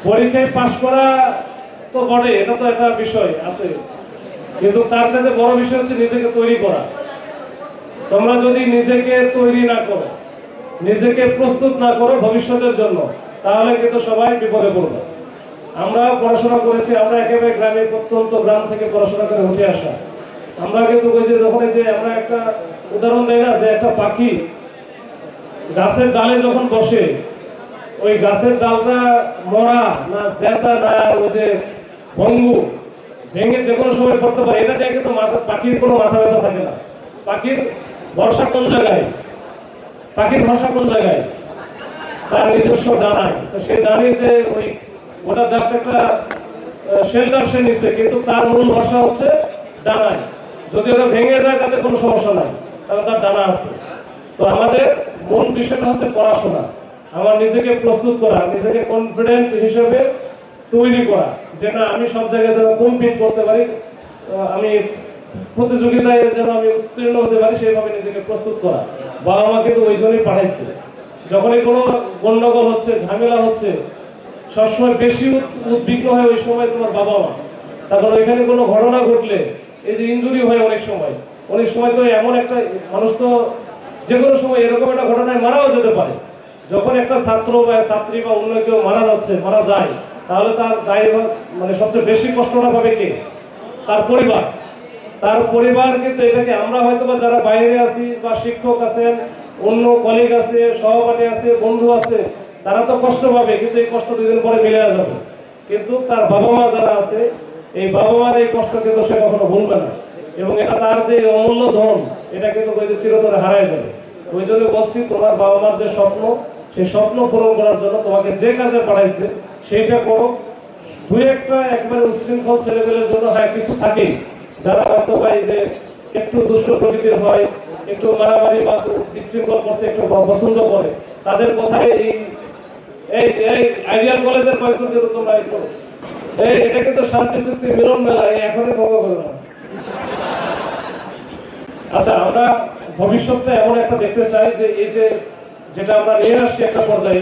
পরীক্ষায় পাশ করা তো বটে, এটা তো একটা বিষয় আছে, কিন্তু তার চাইতে বড় বিষয় হচ্ছে নিজেকে তৈরি করা। তোমরা যদি নিজেকে তৈরি না করো, নিজেকে প্রস্তুত না করো ভবিষ্যতের জন্য, তাহলে কিন্তু সবাই বিপদে পড়বে। আমরা পড়াশোনা করেছি, আমরা একেবারে গ্রামে, প্রত্যন্ত গ্রাম থেকে পড়াশোনা করে উঠে আসা। আমরা কিন্তু ওই যে যখন যে আমরা একটা উদাহরণ দেই না, যে একটা পাখি গাছের ডালে যখন বসে, ওই গাছের ডালটা মরা না জেতা না ওই যে ভঙ্গু ভেঙে যে কোনো সময় পড়তে পারে, এটা দিয়ে কিন্তু পাখির কোনো মাথা ব্যথা থাকে না। পাখির ভরসা কোন জায়গায়? পাখির ভরসা কোন জায়গায়? তার নিজস্ব ডানায়। তো সে জানে যে ওই ওটা জাস্ট একটা শেল্টার সে নিচ্ছে, কিন্তু তার মূল ভরসা হচ্ছে ডানায়। যদি ওটা ভেঙে যায় তাতে কোনো সমস্যা নাই, কারণ তার ডানা আছে। তো আমাদের মূল বিষয়টা হচ্ছে পড়াশোনা, আমার নিজেকে প্রস্তুত করা, নিজেকে কনফিডেন্ট হিসেবে তৈরি করা, যে না আমি সব জায়গায় যেন কম্পিট করতে পারি, আমি প্রতিযোগিতায় যেন আমি উত্তীর্ণ হতে পারি, সেইভাবে নিজেকে প্রস্তুত করা। বাবা মা কিন্তু ওই জন্যই পাঠাইছে। যখনই কোনো গন্ডগোল হচ্ছে, ঝামেলা হচ্ছে, সবসময় বেশি উদ্বিগ্ন হয় ওই সময় তোমার বাবা মা। তারপর ওইখানে কোনো ঘটনা ঘটলে, এই যে ইনজুরি হয় অনেক সময় তো এমন একটা মানুষ তো যে কোনো সময় এরকম একটা ঘটনায় মারাও যেতে পারে। যখন একটা ছাত্র বা ছাত্রী বা অন্য কেউ মারা যায়, তাহলে তার দায় মানে সবচেয়ে বেশি কষ্টটা পাবে কে? তার পরিবার। তার পরিবার কিন্তু এটাকে আমরা হয়তো বা যারা বাইরে আছি বা শিক্ষক আছেন, অন্য কলিগ আছে, সহপাঠী আছে, বন্ধু আছে, তারা তো কষ্ট পাবে, কিন্তু এই কষ্ট দুদিন পরে মিলে যাবে। কিন্তু তার বাবা মা যারা আছে, এই বাবা মার এই কষ্ট কিন্তু সে কখনো ভুলবে না, এবং এটা তার যে অমূল্য ধন, এটা কিন্তু ওই যে চিরতরে হারায় যাবে। ওই জন্য বলছি, তোমার বাবা মার যে স্বপ্ন, সেই স্বপ্ন পূরণ করার জন্য তোমাকে যে কাজে পাঠাইছে সেইটা করো। দুই একটা একবারে উশৃঙ্খল ছেলেমেয়ের জন্য হ্যাঁ কিছু থাকেই, যারা হয়তো পাই যে একটু দুষ্ট প্রকৃতির হয়, একটু মারামারি বা বিশৃঙ্খল করতে একটু পছন্দ করে, তাদের কথায় এই আইডিয়াল কলেজের কয়েকজন কিন্তু তোমরা একটু এটা কিন্তু শান্তি চুক্তি মিলন মেলা এখনই ভঙ্গ করে না। আচ্ছা, আমরা ভবিষ্যৎটা এমন একটা দেখতে চাই যে এই যে যেটা আমরা নিয়ে আসছি একটা পর্যায়ে,